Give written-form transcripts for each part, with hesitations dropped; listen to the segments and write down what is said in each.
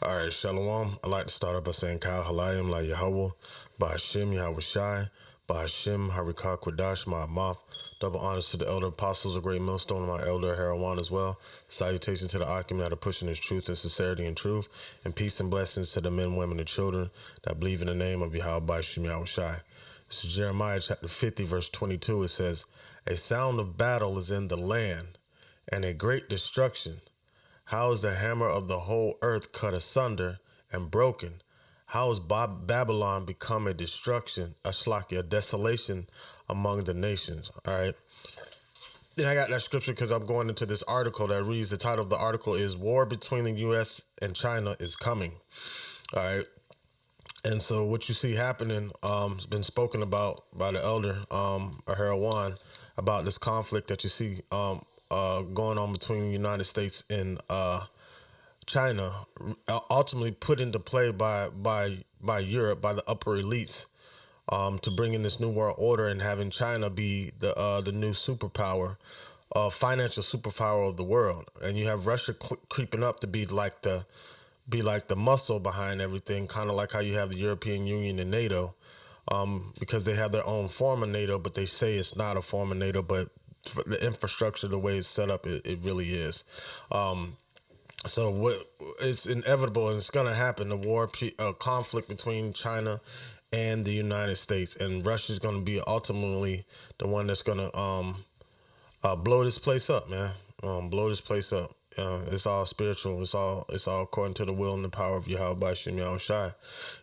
All right, Shalom. I'd like to start off by saying Kyle Halayim La Yahweh, Ba'Hashem Yahweh Shai, Ba'Hashem Harikah Kwadash Ma'amath. Double honors to the elder apostles, a great millstone, and my elder Harawan as well. Salutations to the Akim that are pushing his truth and sincerity and truth. And peace and blessings to the men, women, and children that believe in the name of Yahweh Ba'Hashem Yahweh Shai. This is Jeremiah chapter 50, verse 22. It says, "A sound of battle is in the land, and a great destruction. How is the hammer of the whole earth cut asunder and broken? How is Babylon become a destruction, a desolation among the nations?" All right. Then I got that scripture because I'm going into this article that reads, the title of the article is "War Between the U.S. and China is Coming." All right. And so what you see happening has been spoken about by the elder, Aharawan, about this conflict that you see going on between the United States and China, ultimately put into play by Europe, by the upper elites, to bring in this new world order and having China be the new superpower, financial superpower of the world. And you have Russia creeping up to be like the muscle behind everything, kind of like how you have the European Union and NATO, because they have their own form of NATO, but they say it's not a form of NATO, but for the infrastructure, the way it's set up, it really is. So what it's inevitable and it's going to happen. The conflict between China and the United States, and Russia is going to be ultimately the one that's going to blow this place up, man. Blow this place up. It's all spiritual. It's all according to the will and the power of Yahweh Ba'Shem Yahweh Shai. It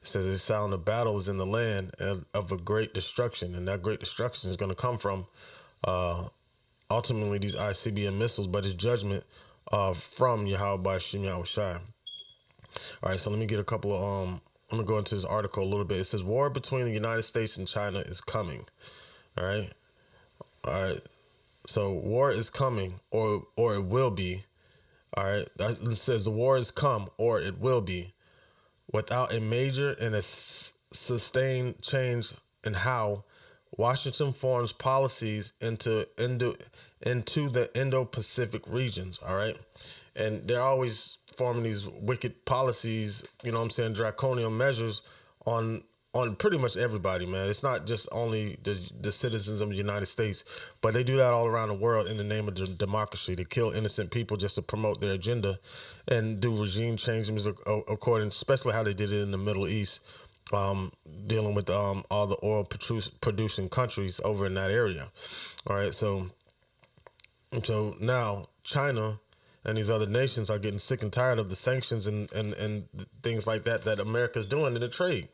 says the sound of battle is in the land of a great destruction, and that great destruction is going to come from ultimately these ICBM missiles, but it's judgment from Yahweh Ba'Shem Yahweh Shai. All right, so let me get a couple of I'm gonna go into this article a little bit. It says war between the United States and China is coming. All right, all right. So war is coming, or it will be. All right, it says the war is come, or it will be, without a major and a sustained change in how Washington forms policies into the Indo-Pacific regions. All right, and they're always forming these wicked policies. You know what I'm saying? Draconian measures on pretty much everybody, man. It's not just only the citizens of the United States, but they do that all around the world in the name of democracy. They kill innocent people just to promote their agenda and do regime changes according, especially how they did it in the Middle East, dealing with all the oil producing countries over in that area. All right, so now China and these other nations are getting sick and tired of the sanctions and things like that America's doing in the trade.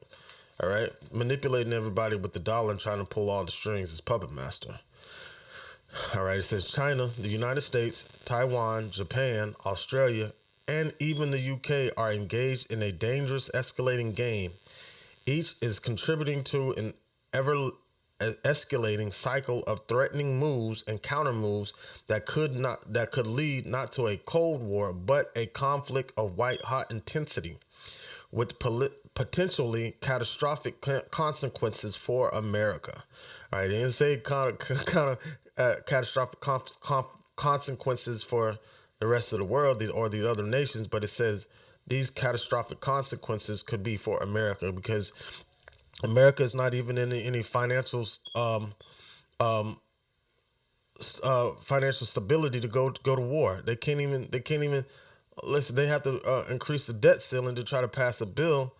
All right, manipulating everybody with the dollar and trying to pull all the strings as puppet master. All right, it says China, the United States, Taiwan, Japan, Australia, and even the UK are engaged in a dangerous escalating game. Each is contributing to an ever escalating cycle of threatening moves and counter moves that could lead not to a cold war but a conflict of white hot intensity with potentially catastrophic consequences for America. All right, they didn't say catastrophic consequences for the rest of the world, these other nations, but it says these catastrophic consequences could be for America, because America is not even in any financial financial stability to go to war. They can't even listen. They have to increase the debt ceiling to try to pass a bill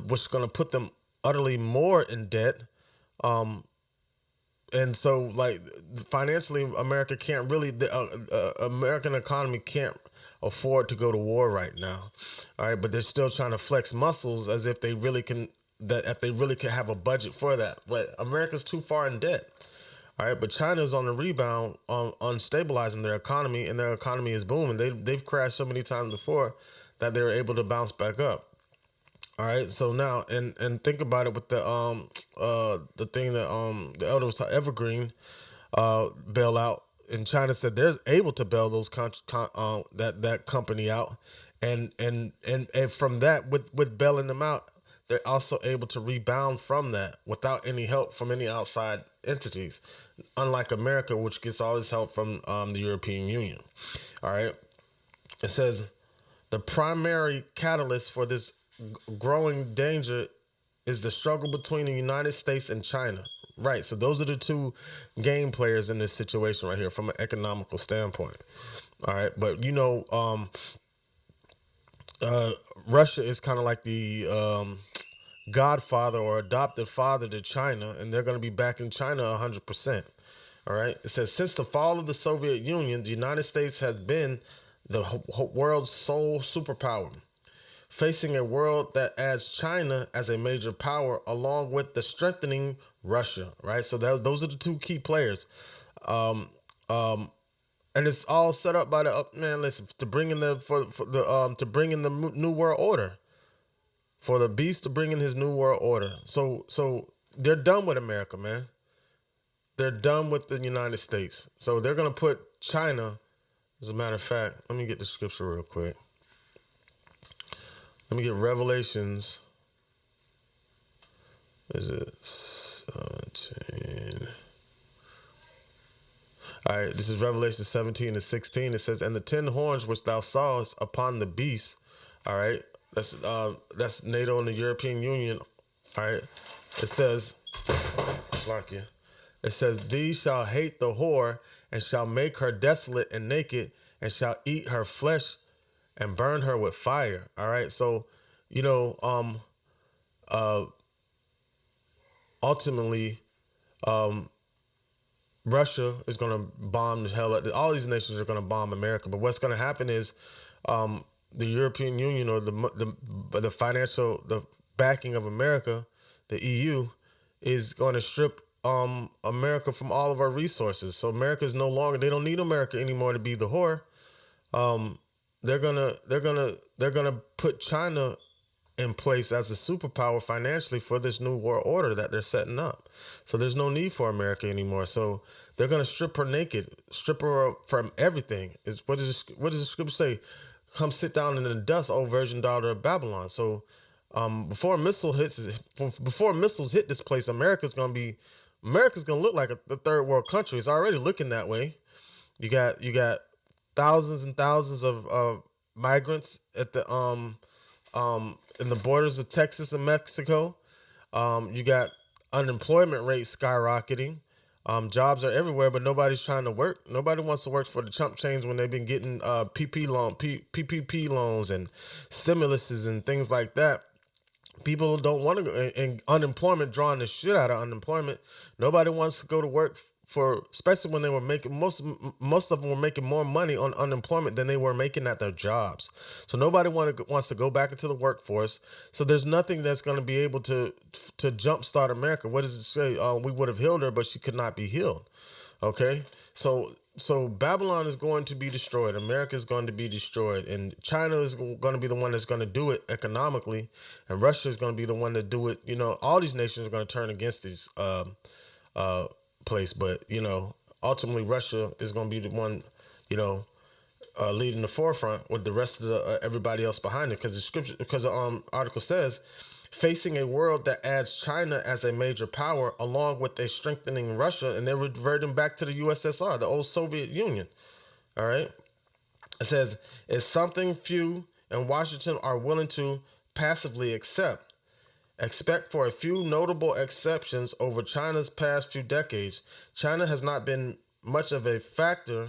which is going to put them utterly more in debt. And so, like, financially, America can't really, the American economy can't afford to go to war right now. All right, but they're still trying to flex muscles as if they really can, that if they really can have a budget for that. But America's too far in debt. All right, but China's on the rebound on stabilizing their economy, and their economy is booming. They've crashed so many times before that they were able to bounce back up. All right, so now and think about it with the thing that the elders Evergreen bailout, and China said they're able to bail those that company out, and from that, with bailing them out, they're also able to rebound from that without any help from any outside entities, unlike America, which gets all this help from the European Union. All right, it says The primary catalyst for this growing danger is the struggle between the United States and China. Right. So those are the two game players in this situation right here from an economical standpoint. All right. But, Russia is kind of like the godfather or adopted father to China, and they're going to be backing China 100%. All right. It says, since the fall of the Soviet Union, the United States has been the world's sole superpower, facing a world that adds China as a major power, along with the strengthening Russia. Right. So those are the two key players. And it's all set up by the man. Listen, to bring in to bring in the new world order, for the beast to bring in his new world order. So they're done with America, man. They're done with the United States. So they're gonna put China. As a matter of fact, let me get the scripture real quick. Let me get Revelations. Is it 17? All right, this is Revelation 17 and 16. It says, and the 10 horns which thou sawest upon the beast, all right, that's NATO and the European Union, all right. It says, these shall hate the whore, and shall make her desolate and naked, and shall eat her flesh and burn her with fire. All right, so ultimately, Russia is going to bomb the hell out. All these nations are going to bomb America. But what's going to happen is the European Union, or the financial, the backing of America, the EU, is going to strip America from all of our resources. So America is no longer. They don't need America anymore to be the whore. They're gonna put China in place as a superpower financially for this new world order that they're setting up. So there's no need for America anymore. So they're going to strip her naked, strip her from everything. What does the scripture say? Come sit down in the dust, O virgin daughter of Babylon. So before missiles hit this place, America's going to look like a third world country. It's already looking that way. You got thousands and thousands of migrants at the in the borders of Texas and Mexico. You got unemployment rates skyrocketing. Jobs are everywhere, but nobody's trying to work. Nobody wants to work for the chump change when they've been getting PPP loans and stimuluses and things like that. People don't want to go, and unemployment drawing the shit out of unemployment. Nobody wants to go to work especially when they were making, most of them were making more money on unemployment than they were making at their jobs. So nobody wants to go back into the workforce. So there's nothing that's going to be able to jumpstart America. What does it say? We would have healed her, but she could not be healed. Okay, so Babylon is going to be destroyed. America is going to be destroyed, and China is going to be the one that's going to do it economically, and Russia is going to be the one to do it. All these nations are going to turn against these place, but ultimately Russia is going to be the one leading the forefront with the rest of everybody else behind it, because the article says, facing a world that adds China as a major power, along with a strengthening Russia, and they're reverting back to the USSR, the old Soviet Union. All right, it says it's something few in Washington are willing to passively accept. Except for a few notable exceptions over China's past few decades, China has not been much of a factor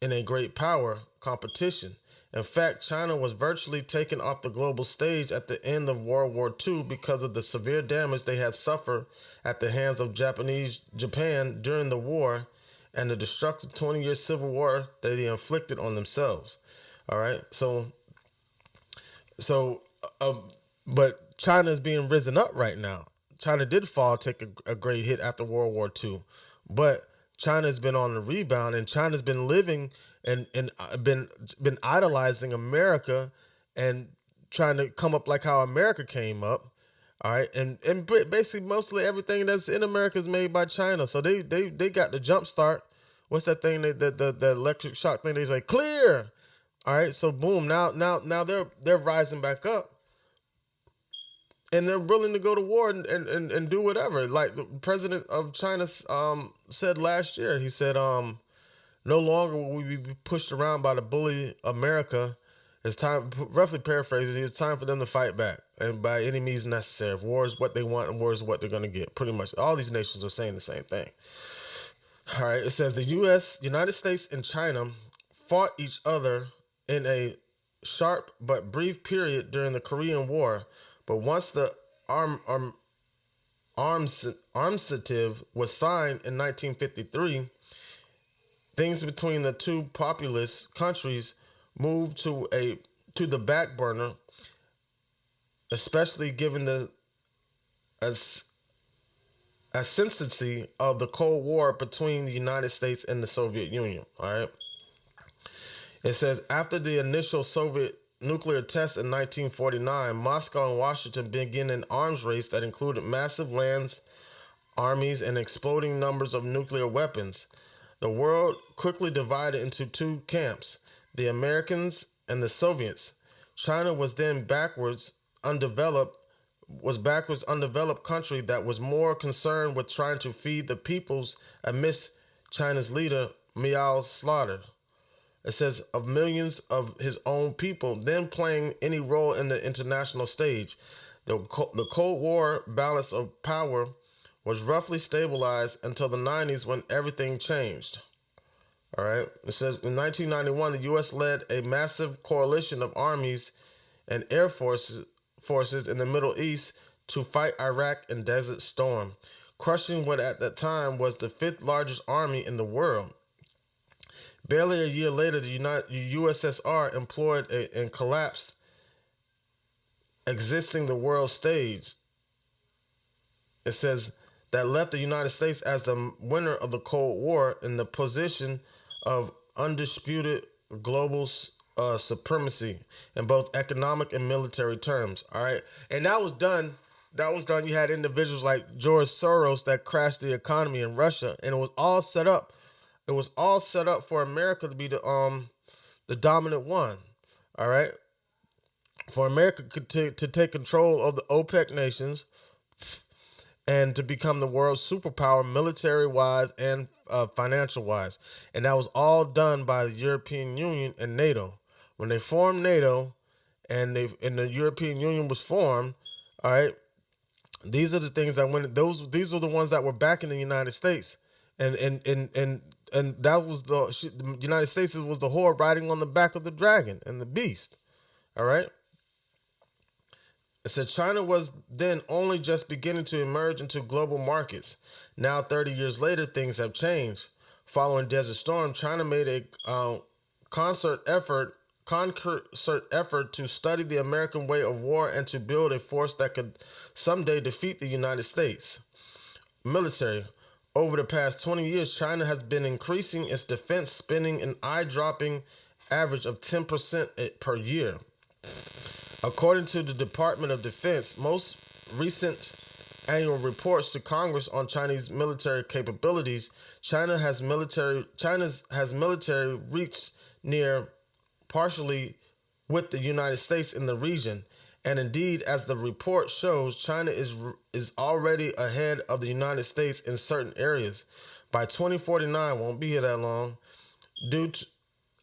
in a great power competition. In fact, China was virtually taken off the global stage at the end of World War II because of the severe damage they have suffered at the hands of Japan during the war, and the destructive 20-year civil war that they inflicted on themselves. All right, but China is being risen up right now. China did take a great hit after World War II, but China has been on the rebound, and China's been living and been idolizing America and trying to come up like how America came up. All right, and basically mostly everything that's in America is made by China. So they got the jump start. What's that thing? The electric shock thing? They say clear. All right, so boom. Now they're rising back up. And they're willing to go to war and do whatever. Like the president of China said last year, he said, no longer will we be pushed around by the bully America, It's time, roughly paraphrasing, it's time for them to fight back, and by any means necessary. If war is what they want and war is what they're going to get. Pretty much all these nations are saying the same thing. All right, it says the United States, and China fought each other in a sharp but brief period during the Korean War, but once the armistice was signed in 1953, things between the two populous countries moved to the back burner, especially given the ascendancy of the Cold War between the United States and the Soviet Union. All right. It says after the initial Soviet nuclear test in 1949, Moscow and Washington began an arms race that included massive lands, armies, and exploding numbers of nuclear weapons. The world quickly divided into two camps, the Americans and the Soviets. China was then backwards undeveloped country that was more concerned with trying to feed the peoples amidst China's leader Mao's slaughter. It says of millions of his own people, then playing any role in the international stage. The Cold War balance of power was roughly stabilized until the 90s when everything changed. All right. It says in 1991, the U.S. led a massive coalition of armies and air forces in the Middle East to fight Iraq and Desert Storm, crushing what at that time was the fifth largest army in the world. Barely a year later, the USSR employed and collapsed, existing the world stage. It says that left the United States as the winner of the Cold War in the position of undisputed global supremacy in both economic and military terms. All right, and that was done. You had individuals like George Soros that crashed the economy in Russia, and it was all set up. It was all set up for America to be the dominant one. All right, for America to take control of the OPEC nations and to become the world's superpower, military-wise and financial-wise. And that was all done by the European Union and NATO. When they formed NATO and the European Union was formed, all right, these are the things that went. These are the ones that were back in the United States, and that was the United States was the whore riding on the back of the dragon and the beast. All right. It said China was then only just beginning to emerge into global markets. Now, 30 years later, things have changed. Following Desert Storm, China made a concert effort to study the American way of war and to build a force that could someday defeat the United States military. Over the past 20 years, China has been increasing its defense spending an eye-dropping average of 10% per year. According to the Department of Defense, most recent annual reports to Congress on Chinese military capabilities, China's has military reached near partially with the United States in the region. And indeed, as the report shows, China is already ahead of the United States in certain areas. By 2049, won't be here that long, due to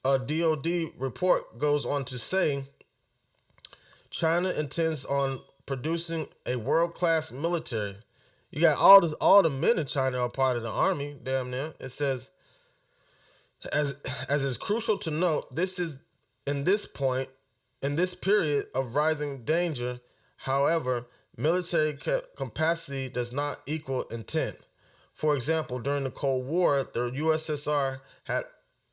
a DoD report goes on to say, China intends on producing a world-class military. You got all the men in China are part of the army, damn near. It says, as is crucial to note, this is in this period of rising danger. However, military capacity does not equal intent. For example, during the Cold War, the USSR had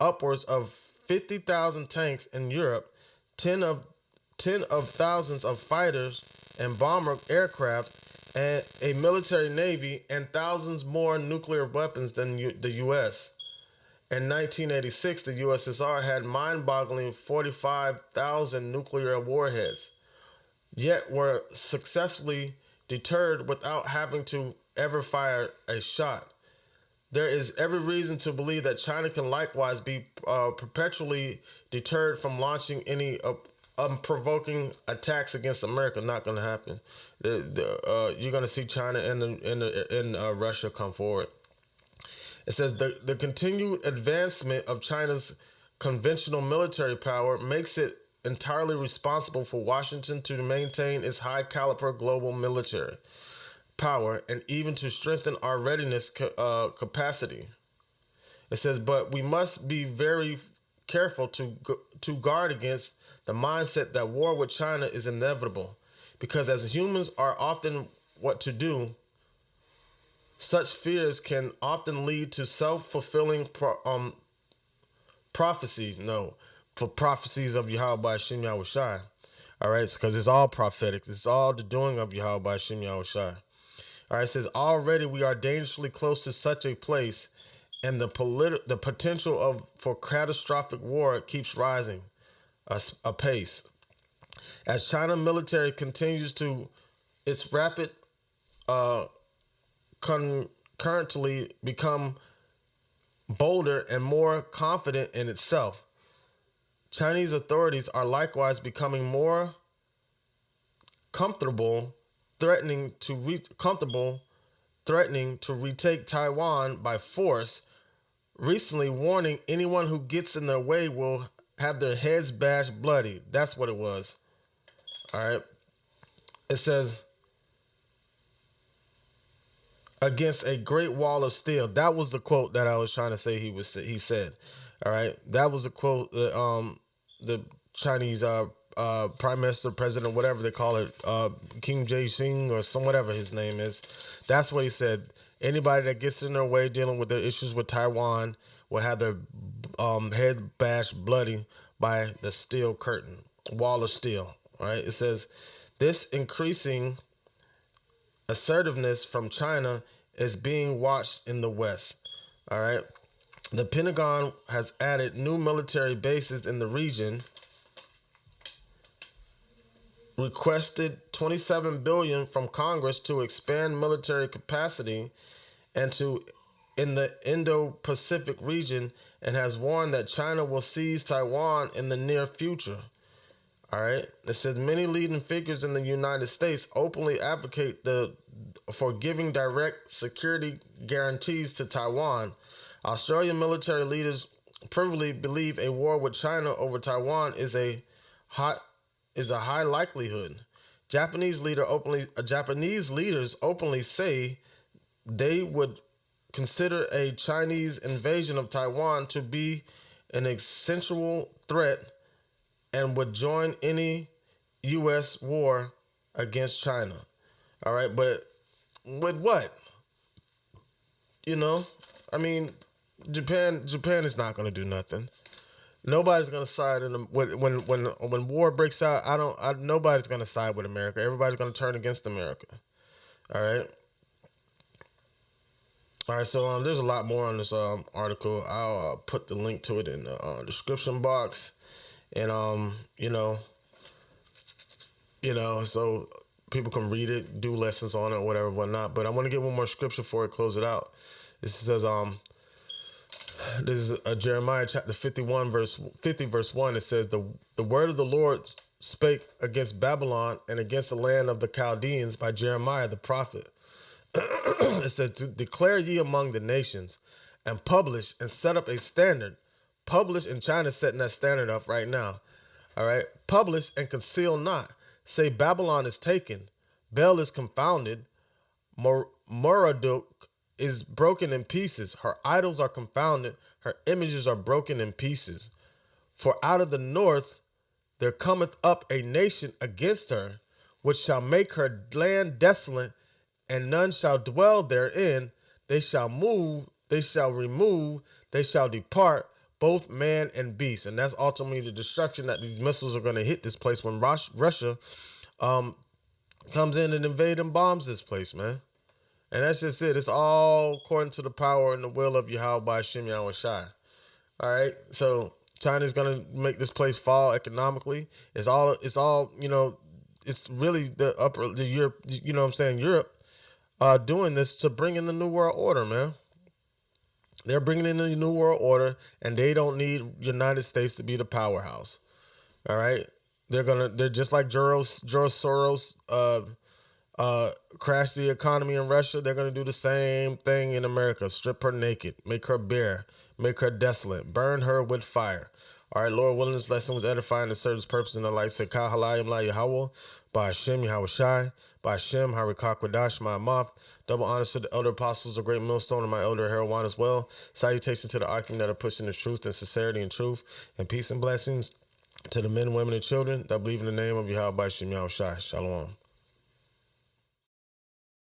upwards of 50,000 tanks in Europe, 10 of thousands of fighters and bomber aircraft, and a military navy, and thousands more nuclear weapons than the U.S. In 1986, the USSR had mind-boggling 45,000 nuclear warheads, yet were successfully deterred without having to ever fire a shot. There is every reason to believe that China can likewise be perpetually deterred from launching any provoking attacks against America. Not going to happen. You're going to see China and Russia come forward. It says the continued advancement of China's conventional military power makes it entirely responsible for Washington to maintain its high caliber global military power and even to strengthen our readiness capacity. It says, but we must be very careful to guard against the mindset that war with China is inevitable, because as humans are often what to do, such fears can often lead to self-fulfilling prophecies. No, for prophecies of Yahweh Hashem Yahushai. All right, because it's all prophetic. It's all the doing of Yahweh Hashem Yahushai. All right, it says, already we are dangerously close to such a place, and the potential for catastrophic war keeps rising apace. As China military continues to its rapid concurrently become bolder and more confident in itself, Chinese authorities are likewise becoming more comfortable threatening to retake Taiwan by force, recently warning anyone who gets in their way will have their heads bashed bloody. That's what it was. All right. It says, against a great wall of steel. That was the quote that I was trying to say he said. All right. That was a quote that the Chinese Prime Minister, President, whatever they call it, Kim Jae-sing or whatever his name is. That's what he said. Anybody that gets in their way dealing with the issues with Taiwan will have their head bashed bloody by the steel curtain, wall of steel. All right. It says, this increasing assertiveness from China is being watched in the West. All right. The Pentagon has added new military bases in the region, requested $27 billion from Congress to expand military capacity and in the Indo-Pacific region, and has warned that China will seize Taiwan in the near future. All right. It says many leading figures in the United States openly advocate for giving direct security guarantees to Taiwan. Australian military leaders privily believe a war with China over Taiwan is a high likelihood. Japanese leaders openly say they would consider a Chinese invasion of Taiwan to be an essential threat and would join any U.S. war against China. All right, but with what? You know, I mean, Japan is not going to do nothing. Nobody's going to side when war breaks out. Nobody's going to side with America. Everybody's going to turn against America. All right. All right. So there's a lot more on this article. I'll put the link to it in the description box, and so people can read it, do lessons on it, whatever, whatnot. But I want to get one more scripture before I close it out. This says this is Jeremiah chapter 50 verse 1. It says, the word of the Lord spake against Babylon and against the land of the Chaldeans by Jeremiah the prophet. It says, to declare ye among the nations and publish and set up a standard. Publish, and China's setting that standard up right now. All right. Publish and conceal not. Say Babylon is taken. Bel is confounded. Moraduk is broken in pieces. Her idols are confounded. Her images are broken in pieces. For out of the north there cometh up a nation against her, which shall make her land desolate, and none shall dwell therein. They shall move, they shall remove, they shall depart, both man and beast. And that's ultimately the destruction that these missiles are going to hit this place when Russia comes in and invade and bombs this place, man. And that's just it. It's all according to the power and the will of Yahweh Hashem Yahushai. All right. So China's gonna make this place fall economically. It's all. It's really the Europe. You know what I'm saying? Europe, doing this to bring in the New World Order, man. They're bringing in the New World Order, and they don't need United States to be the powerhouse. All right. They're just like George Soros. Crash the economy in Russia. They're going to do the same thing in America. Strip her naked, make her bare, make her desolate, burn her with fire. All right, Lord willing, this lesson was edifying to serve its purpose in the light. Say, Ka halayim la Yahweh, by Hashem Yahweh Shai, by Hashem Harikah Kwadash, my mouth. Double honors to the elder apostles, a great millstone, and my elder Herawan as well. Salutation to the Akim that are pushing the truth and sincerity and truth, and peace and blessings to the men, women, and children that believe in the name of Yahweh by Hashem Yahweh Shai. Shalom.